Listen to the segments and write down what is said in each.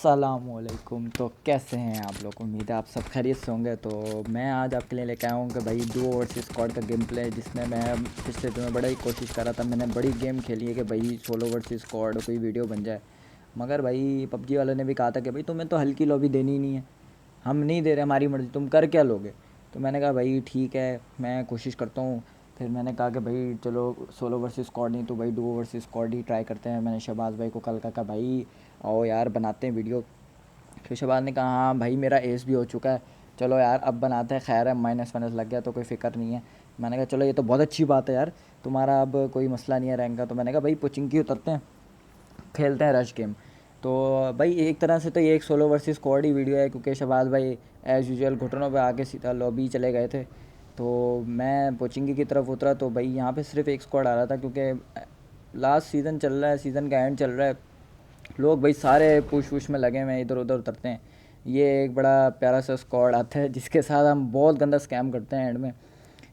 अस्सलामुअलैकुम। तो कैसे हैं आप लोग? उम्मीद है आप सब खैरियत से होंगे। तो मैं आज आपके लिए लेकर आया हूँ कि भाई डुओ वर्सेस स्क्वाड का गेम प्ले, जिसमें मैं पिछले दिनों बड़ा ही कोशिश कर रहा था। मैंने बड़ी गेम खेली है कि भाई सोलो वर्सेस स्क्वाड कोई वीडियो बन जाए, मगर भाई पबजी वालों ने भी कहा था कि भाई तुम्हें तो हल्की लॉबी देनी ही नहीं है, हम नहीं दे रहे, हमारी मर्ज़ी, तुम कर क्या लोगे। तो मैंने कहा भाई ठीक है, मैं कोशिश करता हूँ। फिर मैंने कहा कि भाई चलो सोलो वर्सेस स्क्वाड नहीं तो भाई डुओ वर्सेस स्क्वाड ही ट्राई करते हैं। मैंने शहबाज भाई को कल कहा भाई आओ यार बनाते हैं वीडियो। फिर शहबाज ने कहा हाँ भाई मेरा एस भी हो चुका है, चलो यार अब बनाते हैं। खैर है, माइनस वाइनस लग गया तो कोई फ़िक्र नहीं है। मैंने कहा चलो ये तो बहुत अच्छी बात है यार, तुम्हारा अब कोई मसला नहीं है रैंक का। तो मैंने कहा भाई पोचिंकी उतरते हैं, खेलते हैं रश गेम। तो भाई एक तरह से तो ये एक सोलो वर्सेस स्क्वाड ही वीडियो है, क्योंकि शहबाज भाई एज़ यूजुअल घुटनों पे आके सीधा लॉबी चले गए थे। तो मैं पोचिंगी की तरफ उतरा तो भाई यहाँ पे सिर्फ एक स्क्वाड आ रहा था, क्योंकि लास्ट सीज़न चल रहा है, सीज़न का एंड चल रहा है। लोग भाई सारे पुश वुश में लगे हुए हैं, इधर उधर उतरते हैं। ये एक बड़ा प्यारा सा स्क्वाड आता है जिसके साथ हम बहुत गंदा स्कैम करते हैं एंड में।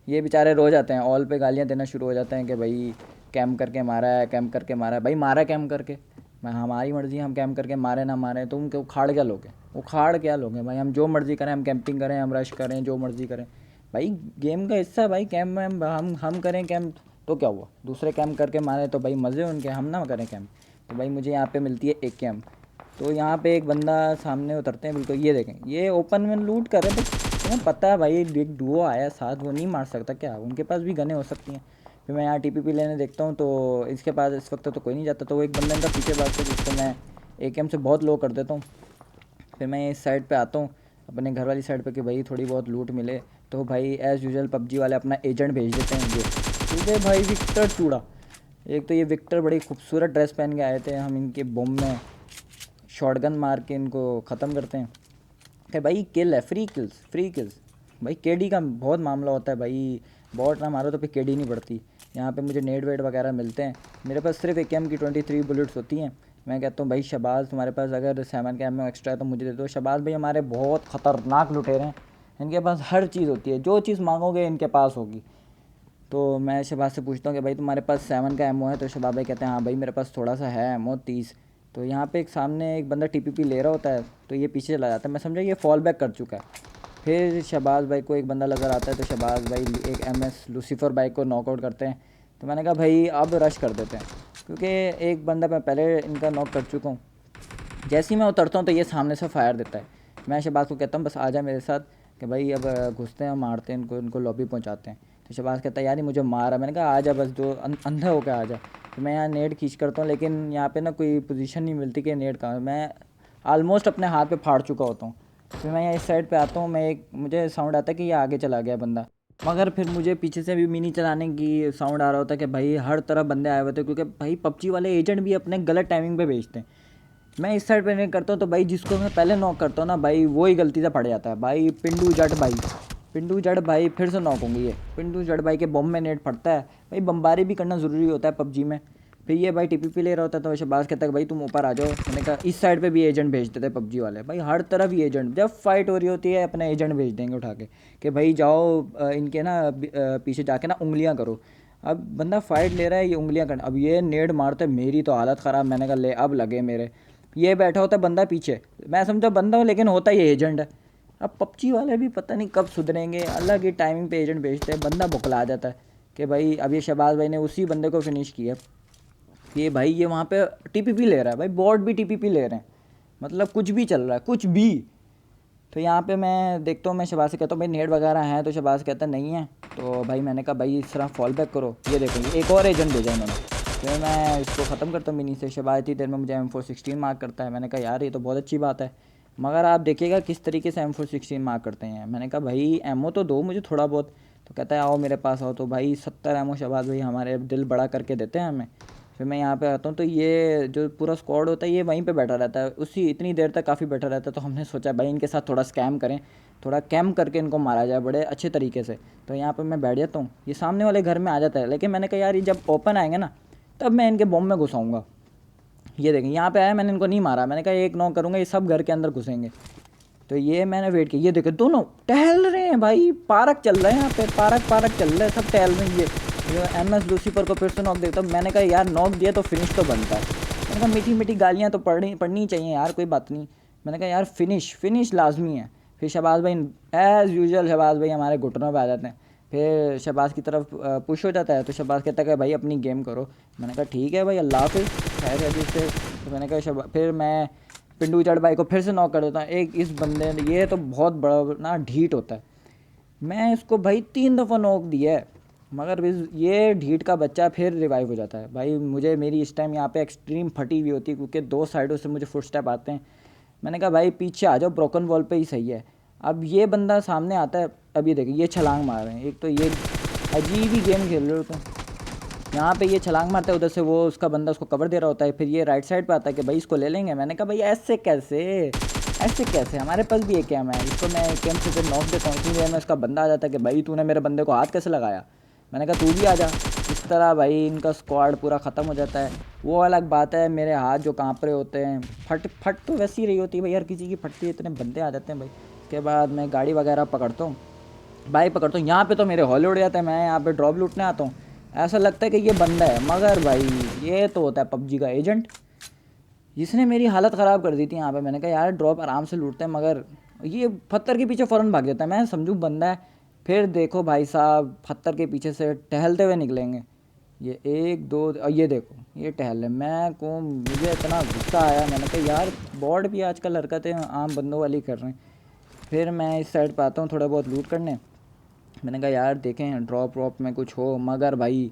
ये बेचारे रोज़ आते हैं, ऑल पे गालियाँ देना शुरू हो जाते हैं कि भाई कैम करके मारा है, कैम करके मारा है। भाई मारा कैम करके, मैं हमारी मर्ज़ी, हम कैम करके मारे ना मारे, तुम क्यों उखाड़ क्या लोगे, उखाड़ क्या लोगे भाई। हम जो मर्ज़ी करें, हम कैंपिंग करें, हम रश करें, जो मर्ज़ी करें भाई, गेम का हिस्सा है भाई। कैम में हम करें कैम तो क्या हुआ, दूसरे कैम करके मारे तो भाई मज़े उनके, हम ना करें कैम। तो भाई मुझे यहाँ पे मिलती है एक कैम। तो यहाँ पे एक बंदा सामने उतरते हैं बिल्कुल, ये देखें ये ओपन में लूट कर रहे थे। तुम्हें पता है भाई एक डुओ आया साथ, वो नहीं मार सकता क्या, उनके पास भी गनें हो सकती हैं। फिर मैं यहाँ टीपीपी लेने देखता हूँ तो इसके पास इस वक्त तो कोई नहीं जाता। तो वो एक बंदा इनका पीछे भागता है जिसको मैं एकेएम से बहुत लो कर देता हूँ। फिर मैं इस साइड पे आता हूँ, अपने घर वाली साइड पे, कि भाई थोड़ी बहुत लूट मिले। तो भाई एज़ यूजुअल पबजी वाले अपना एजेंट भेज देते हैं। ये सीधे भाई विक्टर चूड़ा। एक तो ये विक्टर बड़ी खूबसूरत ड्रेस पहन के आए थे, हम इनके बम में शॉटगन मार के इनको ख़त्म करते हैं। कि भाई किल है, फ्री किल्स, फ्री किल्स। भाई केडी का बहुत मामला होता है भाई, बॉट ना मारो तो फिर केडी नहीं बढ़ती। यहाँ पे मुझे नेट वेट वगैरह मिलते हैं। मेरे पास सिर्फ एक एम की 23 बुलेट्स होती हैं। मैं कहता हूँ भाई शहबाज तुम्हारे पास अगर 7 का एम एक्स्ट्रा है तो मुझे दे दो। शहबाज भाई हमारे बहुत ख़तरनाक लुटेरे हैं, इनके पास हर चीज़ होती है, जो चीज़ मांगोगे इनके पास होगी। तो मैं शहबाज से पूछता हूँ कि भाई तुम्हारे पास 7 का एमओ है? तो शहबाज भाई कहते हैं हाँ भाई मेरे पास थोड़ा सा है एमओ, 30। तो यहाँ पे एक सामने एक बंदा टीपीपी ले रहा होता है तो ये पीछे चला जाता है, मैं समझा ये फॉल बैक कर चुका है। फिर शहबाज भाई को एक बंदा नज़र आता है तो शहबाज भाई एक एमएस लूसीफर बाइक को नॉकआउट करते हैं। तो मैंने कहा भाई अब रश कर देते हैं, क्योंकि एक बंदा मैं पहले इनका नॉक कर चुका हूँ। जैसे ही मैं उतरता हूँ तो ये सामने से फायर देता है। मैं शहबाज को कहता हूँ बस आ जा मेरे साथ, कि भाई अब घुसते हैं, मारते हैं इनको, इनको लॉबी पहुँचाते हैं। तो शहबाज कहता है यार ये मुझे मारा। मैंने कहा आ जा बस, जो अंधा होकर आ जा। तो मैं यहाँ नेट खींच करता हूँ, लेकिन यहाँ पे ना कोई पोजीशन नहीं मिलती कि नेट का, मैं आलमोस्ट अपने हाथ पे फाड़ चुका होता हूँ। फिर मैं यहाँ इस साइड पे आता हूँ, मैं एक मुझे साउंड आता है कि ये आगे चला गया बंदा, मगर फिर मुझे पीछे से भी मिनी चलाने की साउंड आ रहा होता है कि भाई हर तरफ बंदे आए हुए थे, क्योंकि भाई पबजी वाले एजेंट भी अपने गलत टाइमिंग पे भेजते हैं। मैं इस साइड पे नहीं करता हूँ तो भाई जिसको मैं पहले नॉक करता हूँ ना भाई वो ही गलती से पड़ जाता है। भाई पिंडू जट भाई, पिंडू जट भाई फिर से नॉक होंगे। ये पिंडू जट भाई के बम में नेट फटता है। भाई बम्बारी भी करना ज़रूरी होता है पबजी में। फिर ये भाई टीपीपी ले रहा होता है तो शहबाज कहता है भाई तुम ऊपर आ जाओ। मैंने कहा इस साइड पे भी एजेंट भेज देते पबजी वाले, भाई हर तरफ ही एजेंट, जब फाइट हो रही होती है अपना एजेंट भेज देंगे उठा के कि भाई जाओ इनके ना पीछे जाके ना उंगलियां करो। अब बंदा फाइट ले रहा है, ये उंगलियां करना, अब ये नेड मारते मेरी तो हालत ख़राब। मैंने कहा ले अब लगे मेरे। ये बैठा होता है बंदा पीछे, मैं समझा बंदा हो लेकिन होता ये एजेंट है। अब पबजी वाले भी पता नहीं कब सुधरेंगे, अलग ही टाइमिंग पे एजेंट भेजते हैं, बंदा बुकला जाता है कि भाई अब ये शहबाज भाई ने उसी बंदे को फिनिश किया। ये भाई ये वहाँ पे टीपीपी ले रहा है, भाई बॉट भी टीपीपी ले रहे हैं, मतलब कुछ भी चल रहा है, कुछ भी। तो यहाँ पे मैं देखता हूँ, मैं शहबाज से कहता हूँ भाई नेट वगैरह हैं? तो शहबाज कहता है नहीं है। तो भाई मैंने कहा भाई इस तरह फॉल बैक करो। ये देखेंगे एक और एजेंट भेजा इन्होंने। फिर मैं इसको ख़त्म करता हूँ मिनी से। शहबाज इतनी देर में मुझे M416 मार्क करता है। मैंने कहा यार ये तो बहुत अच्छी बात है, मगर आप देखिएगा किस तरीके से M416 मार्क करते हैं। मैंने कहा भाई एमओ तो दो मुझे थोड़ा बहुत। तो कहता है आओ मेरे पास आओ। तो भाई 70 एमओ शहबाज भाई हमारे दिल बड़ा करके देते हैं हमें। फिर मैं यहाँ पे आता हूँ तो ये जो पूरा स्क्वाड होता है ये वहीं पे बैठा रहता है, उसी इतनी देर तक काफ़ी बैठा रहता है। तो हमने सोचा भाई इनके साथ थोड़ा स्कैम करें, थोड़ा कैम करके इनको मारा जाए बड़े अच्छे तरीके से। तो यहाँ पे मैं बैठ जाता हूँ, ये सामने वाले घर में आ जाता है, लेकिन मैंने कहा यार ये जब ओपन आएंगे ना तब मैं इनके बॉम्ब में घुसाऊँगा। ये देखें यहाँ पे आया, मैंने इनको नहीं मारा, मैंने कहा एक नॉक करूँगा ये सब घर के अंदर घुसेंगे। तो ये मैंने वेट किया, ये देखे दोनों टहल रहे हैं भाई, पार्क चल रहा है यहाँ पे, पार्क चल रहा है, सब टहल रहे हैं। ये MS लूसीफर को फिर से नॉक देता हूँ। मैंने कहा यार नॉक दिया तो फिनिश तो बनता है। मैंने कहा मीठी मीठी गालियाँ तो पढ़नी चाहिए यार, कोई बात नहीं। मैंने कहा यार फिनिश लाजमी है। फिर शहबाज भाई एज़ यूजुअल शहबाज भाई हमारे घुटनों पे आ जाते हैं। फिर शहबाज की तरफ पुश हो जाता है तो शहबाज कहता है कि भाई अपनी गेम करो। मैंने कहा ठीक है भाई, अल्लाह हाफिज़, खैर है से। तो मैंने कहा फिर मैं पिंडू चढ़ भाई को फिर से नॉक कर देता हूँ। एक इस बंदे ने, ये तो बहुत बड़ा ना ढीठ होता है, मैं इसको भाई 3 दफ़ा नॉक दिया है, मगर ये ढीठ का बच्चा फिर रिवाइव हो जाता है। भाई मुझे मेरी इस टाइम यहाँ पे एक्सट्रीम फटी हुई होती है क्योंकि 2 साइडों से मुझे फुटस्टेप आते हैं। मैंने कहा भाई पीछे आ जाओ, ब्रोकन वॉल पे ही सही है। अब ये बंदा सामने आता है, अब ये देखिए ये छलांग मार रहे हैं। एक तो ये अजीब ही गेम खेल रहे हो तुम। यहाँ पे ये छलांग मारता है, उधर से वो उसका बंदा उसको कवर दे रहा होता है। फिर ये राइट साइड पे आता है कि भाई इसको ले लेंगे। मैंने कहा भाई ऐसे कैसे हमारे पास भी एक कैम है, इसको मैं कैम से फिर नॉक देता हूँ। इतनी देर में उसका बंदा आ जाता है कि भाई तूने मेरे बंदे को हाथ कैसे लगाया। मैंने कहा तू भी आ जा। इस तरह भाई इनका स्क्वाड पूरा ख़त्म हो जाता है। वो अलग बात है, मेरे हाथ जो काँप रहे होते हैं, फट तो वैसी रही होती है भाई, हर किसी की फटती है, इतने बंदे आ जाते हैं भाई। उसके बाद मैं गाड़ी वगैरह पकड़ता हूँ, बाइक पकड़ता हूँ। यहाँ पे तो मेरे हौले उड़ जाते हैं, मैं यहाँ पे ड्रॉप लूटने आता हूँ, ऐसा लगता है कि ये बंदा है, मगर भाई ये तो होता है पबजी का एजेंट, जिसने मेरी हालत ख़राब कर दी थी यहाँ पे। मैंने कहा यार ड्रॉप आराम से लूटते हैं, मगर ये पत्थर के पीछे फ़ौरन भाग जाता है। मैं समझूँ बंदा है, फिर देखो भाई साहब पत्थर के पीछे से टहलते हुए निकलेंगे। ये 1 2 और ये देखो ये टहल है। मुझे इतना गुस्सा आया, मैंने कहा यार बॉट भी आजकल हरकतें आम बंदों वाली कर रहे हैं। फिर मैं इस साइड पर आता हूँ थोड़ा बहुत लूट करने। मैंने कहा यार देखें ड्रॉप व्रॉप में कुछ हो, मगर भाई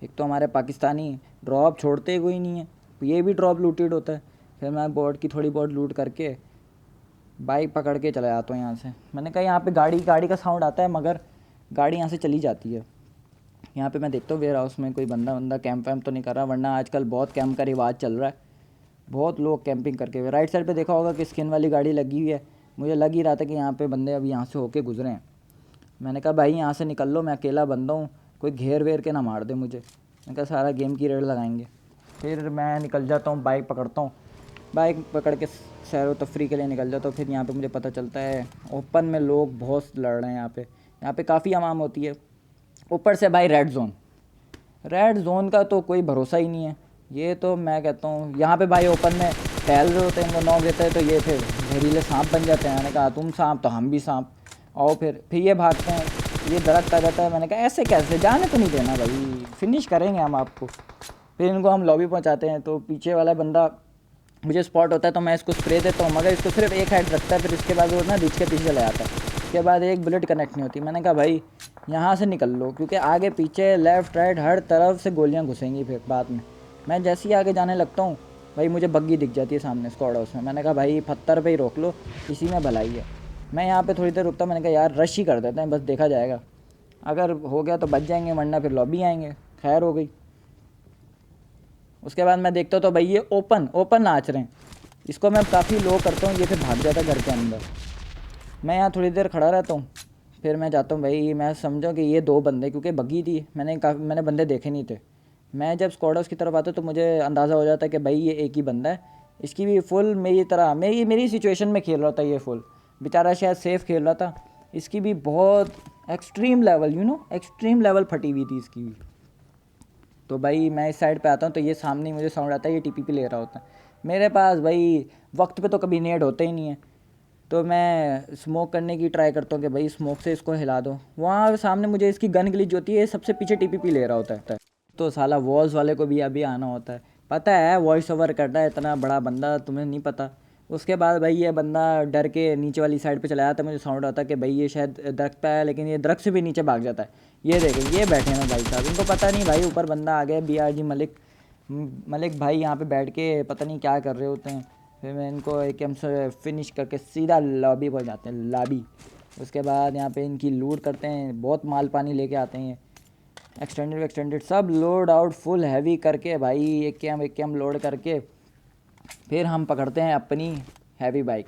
एक तो हमारे पाकिस्तानी ड्रॉप छोड़ते कोई नहीं है, ये भी ड्रॉप लूटेड होता है। फिर मैं बोर्ड की थोड़ी बहुत लूट करके बाइक पकड़ के चला जाता हूँ यहाँ से। मैंने कहा यहाँ पे गाड़ी का साउंड आता है, मगर गाड़ी यहाँ से चली जाती है। यहाँ पे मैं देखता हूँ वेयर हाउस में कोई बंदा कैंप वैम्प तो नहीं कर रहा, वरना आजकल बहुत कैंप का रिवाज चल रहा है, बहुत लोग कैंपिंग करके हुए। राइट साइड पे देखा होगा कि स्किन वाली गाड़ी लगी हुई है, मुझे लग ही रहा था कि यहाँ पे बंदे अभी यहाँ से होके गुजरे हैं। मैंने कहा भाई यहाँ से निकल लो, मैं अकेला बंदा हूँ, कोई घेर वेर के ना मार दे मुझे। मैंने कहा सारा गेम की रेड लगाएंगे। फिर मैं निकल जाता हूँ, बाइक पकड़ता हूँ, बाइक पकड़ के सैर व तफरी के लिए निकल जाता हूँ। फिर यहाँ पे मुझे पता चलता है ओपन में लोग बहुत लड़ रहे हैं, यहाँ पे काफ़ी आवाम होती है। ऊपर से भाई रेड जोन का तो कोई भरोसा ही नहीं है। ये तो मैं कहता हूँ यहाँ पे भाई ओपन में टहल रहे होते हैं, इनको नॉक देते हैं तो ये फिर जहरीले सांप बन जाते हैं। मैंने कहा तुम सांप तो हम भी सांप, और फिर ये भागते हैं, ये दरख्त आ जाता है। मैंने कहा ऐसे कैसे, जाने तो नहीं देना भाई, फिनिश करेंगे हम आपको। फिर इनको हम लॉबी पहुँचाते हैं तो पीछे वाला बंदा मुझे स्पॉट होता है तो मैं इसको स्प्रे देता हूँ, मगर इसको सिर्फ एक हेड रखता है। फिर इसके बाद वो ना रिच के पीछे चला जाता है, उसके बाद एक बुलेट कनेक्ट नहीं होती। मैंने कहा भाई यहाँ से निकल लो, क्योंकि आगे पीछे लेफ़्ट राइट हर तरफ से गोलियाँ घुसेंगी। फिर बाद में मैं जैसे ही आगे जाने लगता हूँ भाई मुझे बग्गी दिख जाती है सामने स्क्वाड हाउस में। मैंने कहा भाई पत्थर पे ही रोक लो, इसी में भलाई है। मैं यहाँ पे थोड़ी देर रुकता, मैंने कहा यार रश ही कर देते हैं, बस देखा जाएगा, अगर हो गया तो बच जाएंगे, वरना फिर लॉबी आएंगे। खैर हो गई। उसके बाद मैं देखता हूँ तो भाई ये ओपन नाच रहे हैं, इसको मैं काफ़ी लो करता हूँ, ये फिर भाग जाता है घर के अंदर। मैं यहाँ थोड़ी देर खड़ा रहता हूँ, फिर मैं जाता हूँ भाई, मैं समझो कि ये 2 बंदे, क्योंकि बग्गी थी, मैंने बंदे देखे नहीं थे। मैं जब स्क्वाड हाउस की तरफ आता तो मुझे अंदाज़ा हो जाता है कि भाई ये एक ही बंदा है, इसकी भी फुल मेरी तरह मेरी सिचुएशन में खेल रहा था। ये फुल बेचारा शायद सेफ़ खेल रहा था, इसकी भी बहुत एक्सट्रीम लेवल फटी हुई थी इसकी भी। तो भाई मैं इस साइड पे आता हूँ तो ये सामने ही मुझे साउंड आता है, ये टीपीपी ले रहा होता है। मेरे पास भाई वक्त पे तो कभी नेड होते ही नहीं है, तो मैं स्मोक करने की ट्राई करता हूँ कि भाई स्मोक से इसको हिला दो। वहाँ सामने मुझे इसकी गन ग्लिच होती है, सबसे पीछे टीपीपी ले रहा होता है। तो साला वॉल्स वाले को भी अभी आना होता है, पता है वॉइस ओवर करता है इतना बड़ा बंदा, तुम्हें नहीं पता। उसके बाद भाई ये बंदा डर के नीचे वाली साइड पे चला जाता है, मुझे साउंड आता है कि भाई ये शायद दरख्त पे है, लेकिन ये दरख्त से भी नीचे भाग जाता है। ये देखें ये बैठे हैं भाई साहब, इनको पता नहीं भाई ऊपर बंदा आ गया, BRG मलिक भाई यहाँ पे बैठ के पता नहीं क्या कर रहे होते हैं। फिर मैं इनको एक से फिनिश करके सीधा लॉबी पर जाते हैं, लॉबी। उसके बाद यहाँ पे इनकी लूट करते हैं, बहुत माल पानी लेके आते हैं, एक्सटेंडेड सब लोड आउट फुल हैवी करके भाई, एक कैम लोड करके फिर हम पकड़ते हैं अपनी हैवी बाइक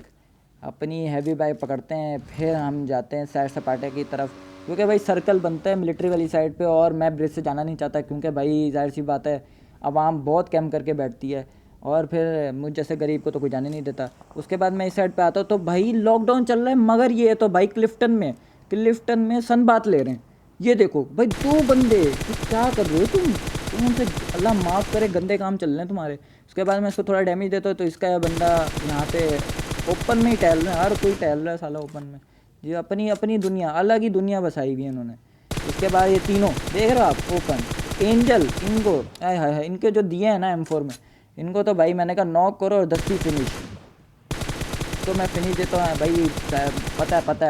पकड़ते हैं। फिर हम जाते हैं सैर सपाटे की तरफ, क्योंकि भाई सर्कल बनता है मिलिट्री वाली साइड पे, और मैं ब्रिज से जाना नहीं चाहता, क्योंकि भाई जाहिर सी बात है आवाम बहुत कैंप करके बैठती है, और फिर मुझ जैसे गरीब को तो कोई जाने नहीं देता। उसके बाद मैं इस साइड पे आता हूँ तो भाई लॉकडाउन चल रहा है, मगर ये तो भाई क्लिफ्टन में सन बात ले रहे हैं। ये देखो भाई 2 बंदे, क्या कर रहे हो तुम उनसे, अल्लाह माफ़ करे, गंदे काम चल रहे हैं तुम्हारे। उसके बाद मैं इसको थोड़ा डैमेज देता हूँ तो इसका बंदा यहाँ पे ओपन में ही टहल रहे हैं, हर कोई टहल रहा है साला ओपन में। ये अपनी अपनी दुनिया, अलग ही दुनिया बसाई हुई है इन्होंने। इसके बाद ये तीनों देख रहे हो आप ओपन एंजल, इनको हाय हाय हाय, इनके जो दिए हैं ना M4 में, इनको तो भाई मैंने कहा नॉक करो और 10 की फिनिश। तो मैं फिनिश देता हूँ भाई।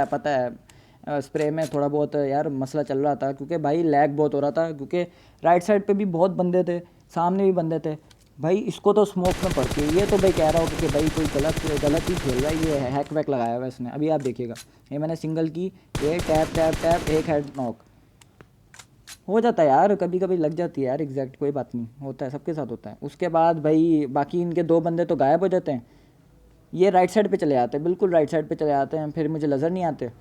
पता है स्प्रे में थोड़ा बहुत यार मसला चल रहा था, क्योंकि भाई लैग बहुत हो रहा था, क्योंकि राइट साइड पे भी बहुत बंदे थे, सामने भी बंदे थे भाई। इसको तो स्मोक में पड़ती है, ये तो भाई कह रहा होगा कि भाई कोई गलत ही खेल रहा है, ये हैक वैक लगाया हुआ है इसने। अभी आप देखिएगा, ये मैंने सिंगल की, ये टैप टैप टैप, एक हेड नॉक हो जाता है यार, कभी कभी लग जाती है यार एग्जैक्ट, कोई बात नहीं, होता है, सबके साथ होता है। उसके बाद भाई बाकी इनके 2 बंदे तो गायब हो जाते हैं, ये राइट साइड पे चले जाते हैं, बिल्कुल राइट साइड पे चले जाते हैं, फिर मुझे नज़र नहीं आते।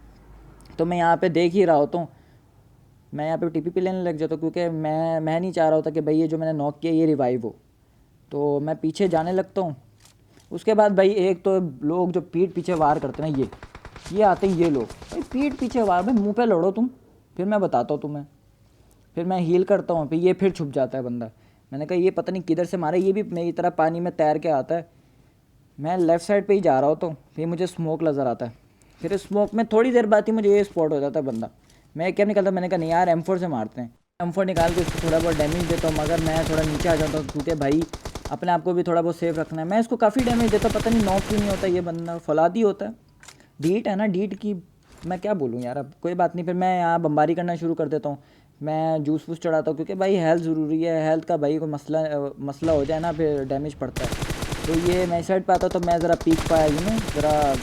तो मैं यहाँ पे देख ही रहा होता हूँ, मैं यहाँ पे TPP लेने लग जाता हूँ, क्योंकि मैं नहीं चाह रहा होता कि भाई ये जो मैंने नॉक किया ये रिवाइव हो, तो मैं पीछे जाने लगता हूँ। उसके बाद भाई एक तो लोग जो पीठ पीछे वार करते हैं ना, ये आते हैं ये लोग, भाई पीठ पीछे वार, भाई मुँह पे लड़ो तुम, फिर मैं बताता हूँ तुम्हें। फिर मैं हील करता हूँ, फिर ये फिर छुप जाता है बंदा। मैंने कहा ये पता नहीं किधर से मारा, ये भी मेरी तरह पानी में तैर के आता है। मैं लेफ़्ट साइड पे ही जा रहा हूँ, तो फिर मुझे स्मोक नज़र आता है, फिर स्मोक में थोड़ी देर बाद ही मुझे ये स्पॉट हो जाता है बंदा। मैं क्या निकलता, मैंने कहा नहीं यार M4 से मारते हैं। M4 निकाल के उसको थोड़ा बहुत डैमेज देता हूँ, मगर मैं थोड़ा नीचे आ जाता हूँ, क्योंकि भाई अपने आप को भी थोड़ा बहुत सेफ रखना है। मैं इसको काफ़ी डैमेज देता हूँ, पता नहीं नॉक क्यों नहीं होता, ये बंदा फौलादी होता है। डीट है ना, डीट की मैं क्या बोलूँ यार, अब कोई बात नहीं। फिर मैं यहाँ बमबारी करना शुरू कर देता हूँ, मैं जूस वूस चढ़ाता हूँ, क्योंकि भाई हेल्थ ज़रूरी है, हेल्थ का भाई कोई मसला हो जाए ना फिर डैमेज पड़ता है। तो ये मैं साइड पे आता तो मैं ज़रा पीक पाया ज़रा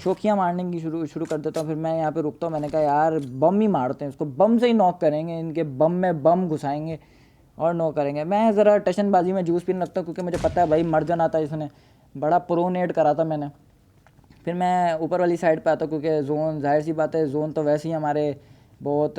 शोखियाँ मारने की शुरू कर देता हूँ। फिर मैं यहाँ पे रुकता हूँ, मैंने कहा यार बम ही मारते हैं, उसको बम से ही नॉक करेंगे, इनके बम में बम घुसाएंगे और नॉक करेंगे। मैं ज़रा टशनबाजी में जूस पीने लगता हूँ, क्योंकि मुझे पता है भाई मर जाना था इसने, बड़ा प्रोनेट करा था मैंने। फिर मैं ऊपर वाली साइड पे आता हूँ, क्योंकि जोन जाहिर सी बात है, जोन तो वैसे ही हमारे बहुत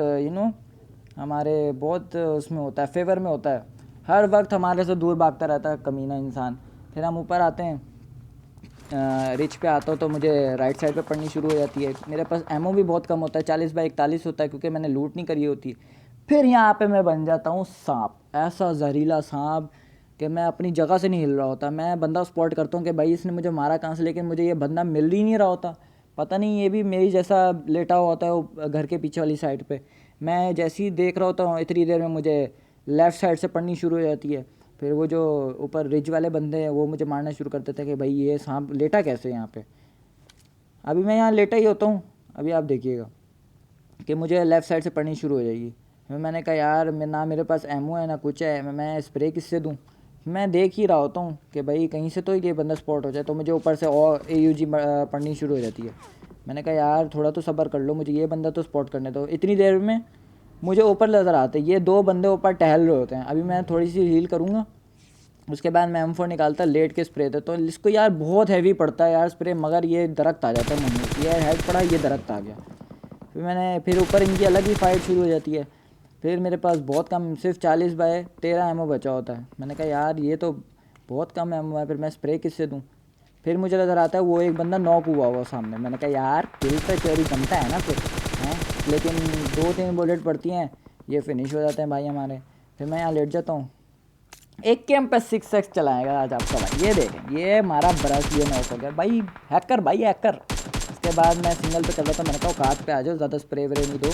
हमारे बहुत उसमें होता है, फेवर में होता है, हर वक्त हमारे से दूर भागता रहता है कमीना इंसान। फिर हम ऊपर आते हैं, रिच पे आता हूँ, तो मुझे राइट साइड पे पड़नी शुरू हो जाती है। मेरे पास एमओ भी बहुत कम होता है, 40/41 होता है, क्योंकि मैंने लूट नहीं करी होती। फिर यहाँ पे मैं बन जाता हूँ सांप, ऐसा जहरीला सांप कि मैं अपनी जगह से नहीं हिल रहा होता। मैं बंदा स्पॉट करता हूँ कि भाई इसने मुझे मारा कहाँ से, लेकिन मुझे ये बंदा मिल ही नहीं रहा होता। पता नहीं ये भी मेरी जैसा लेटा हुआ होता है वो घर के पीछे वाली साइड पे। मैं जैसे ही देख रहा होता हूँ, इतनी देर में मुझे लेफ़्ट साइड से पड़नी शुरू हो जाती है। फिर वो जो ऊपर रिज वाले बंदे हैं वो मुझे मारना शुरू कर देते हैं कि भाई ये सांप लेटा कैसे यहाँ पे। अभी मैं यहाँ लेटा ही होता हूँ, अभी आप देखिएगा कि मुझे लेफ़्ट साइड से पड़नी शुरू हो जाएगी। फिर मैंने कहा यार ना मेरे पास एमओ है ना कुछ है, मैं स्प्रे किससे दूँ। मैं देख ही रहा होता हूँ कि भाई कहीं से तो ये बंदा स्पॉट हो जाए, तो मुझे ऊपर से और AUG पड़नी शुरू हो जाती है। मैंने कहा यार थोड़ा तो सब्र कर लो, मुझे ये बंदा तो स्पॉट करने दो। इतनी देर में मुझे ऊपर नज़र आते ये 2 बंदे ऊपर टहल रहे होते हैं। अभी मैं थोड़ी सी हील करूँगा, उसके बाद मैं M4 निकालता, लेट के स्प्रे देता हूँ। इसको यार बहुत हैवी पड़ता है यार स्प्रे, मगर ये दरख्त आ जाता है मुँह में, ये हेड पड़ा, ये दरख्त आ गया। फिर ऊपर इनकी अलग ही फाइट शुरू हो जाती है। फिर मेरे पास बहुत कम, सिर्फ 40/13 एमओ बचा होता है। मैंने कहा यार ये तो बहुत कम एमओ है, फिर मैं स्प्रे किससे दूँ। फिर मुझे नज़र आता है वो एक बंदा नॉक हुआ सामने। मैंने कहा यार किल पे चोरी बनता है ना फिर हैं, लेकिन 2-3 बुलेट पड़ती हैं, ये फिनिश हो जाते हैं भाई हमारे। फिर मैं यहाँ लेट जाता हूँ, एक गेम पे 6x चलाएगा आज आपका भाई, ये देखें ये हमारा ब्रश, ये नॉक हो गया भाई, हैकर भाई हैकर। उसके बाद मैं सिंगल पे कर रहा था, मैंने कहा काट पे आ जाओ, ज़्यादा स्प्रे व्रे नहीं दो,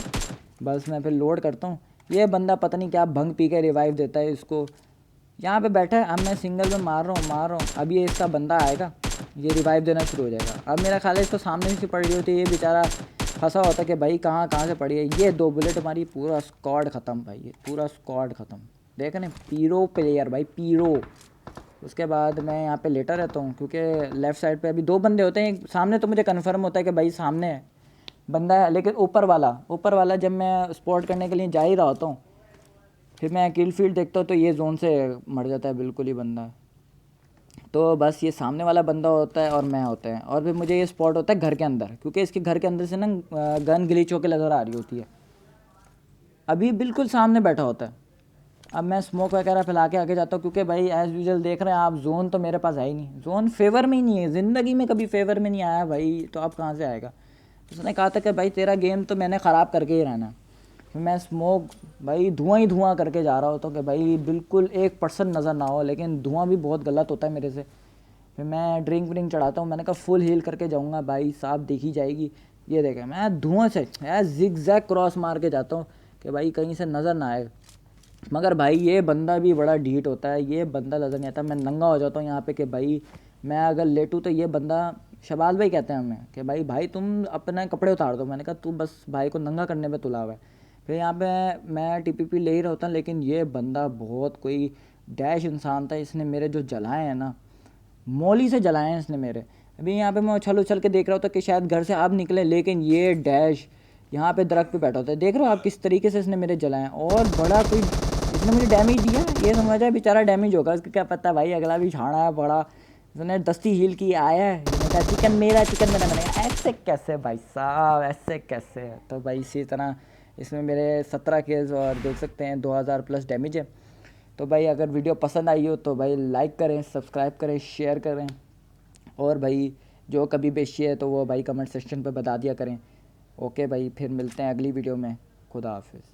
बस मैं फिर लोड करता हूँ। ये बंदा पता नहीं क्या भंग पी के रिवाइव देता है इसको, यहाँ पे बैठा है। अब मैं सिंगल में मार रहा हूँ, अब ये इसका बंदा आएगा, ये रिवाइव देना शुरू हो जाएगा। अब मेरा ख्याल है इसको सामने से पड़ी होती है, ये बेचारा फंसा होता कि भाई कहाँ से पड़ी है। ये 2 बुलेट हमारी, पूरा स्क्वाड ख़त्म भाई, ये पूरा स्क्वाड ख़त्म। देख रहे पीरो प्लेयर भाई, पीरो। उसके बाद मैं यहाँ पे लेटा रहता हूँ, क्योंकि लेफ़्ट साइड पे अभी 2 बंदे होते हैं। सामने तो मुझे कन्फर्म होता है कि भाई सामने है बंदा है, लेकिन ऊपर वाला जब मैं स्पॉट करने के लिए जा ही रहा होता हूँ, फिर मैं किल फील्ड देखता हूँ तो ये जोन से मर जाता है बिल्कुल ही बंदा। तो बस ये सामने वाला बंदा होता है और मैं होता है, और फिर मुझे ये स्पॉट होता है घर के अंदर, क्योंकि इसके घर के अंदर से ना गन ग्लिच होकर नज़र आ रही होती है। अभी बिल्कुल सामने बैठा होता है। अब मैं स्मोक वगैरह फैला के आगे जाता हूँ, क्योंकि भाई एज़ यूजुअल देख रहे हैं आप, जोन तो मेरे पास है ही नहीं, जोन फेवर में ही नहीं है, ज़िंदगी में कभी फेवर में नहीं आया भाई, तो अब कहाँ से आएगा। उसने कहा था कि भाई तेरा गेम तो मैंने ख़राब करके ही रहना। फिर मैं स्मोक भाई धुआं ही धुआं करके जा रहा होता हूँ कि भाई बिल्कुल 1% नज़र ना हो, लेकिन धुआं भी बहुत गलत होता है मेरे से। फिर मैं ड्रिंक व्रिंक चढ़ाता हूँ, मैंने कहा फुल हील करके जाऊँगा भाई साहब, देखी जाएगी। ये देखें मैं धुआं से जिग जैग क्रॉस मार के जाता हूँ कि भाई कहीं से नज़र ना आए। मगर भाई ये बंदा भी बड़ा ढीठ होता है, ये बंदा नज़र नहीं आता। मैं नंगा हो जाता हूँ यहाँ पे कि भाई मैं अगर लेटूँ तो ये बंदा, शबाज भाई कहते हैं हमें कि भाई तुम अपने कपड़े उतार दो। मैंने कहा तू बस भाई को नंगा करने पे तुला हुआ है। फिर यहाँ पे मैं टीपीपी ले ही रहा होता, लेकिन ये बंदा बहुत कोई डैश इंसान था। इसने मेरे जो जलाए हैं ना, मौली से जलाए हैं इसने मेरे। अभी यहाँ पे मैं उछल उछल के देख रहा होता कि शायद घर से अब निकले, लेकिन ये डैश यहाँ पे दरख्त पे बैठा होता है। देख रहे हो आप किस तरीके से इसने मेरे जलाए हैं। और बड़ा कोई इसने मुझे डैमेज दिया, ये समझा बेचारा डैमेज होगा, उसको क्या पता भाई, अगला भी छाड़ा है बड़ा। इसने दस्ती हील की आया है, इसने कहा चिकन मेरा बनेगा। ऐसे कैसे भाई साहब, ऐसे कैसे? तो भाई इसी तरह इसमें मेरे 17 केस और देख सकते हैं 2000 प्लस डैमेज है। तो भाई अगर वीडियो पसंद आई हो तो भाई लाइक करें, सब्सक्राइब करें, शेयर करें, और भाई जो कभी बेची है तो वो भाई कमेंट सेक्शन पे बता दिया करें। ओके भाई, फिर मिलते हैं अगली वीडियो में। खुदा हाफिज़।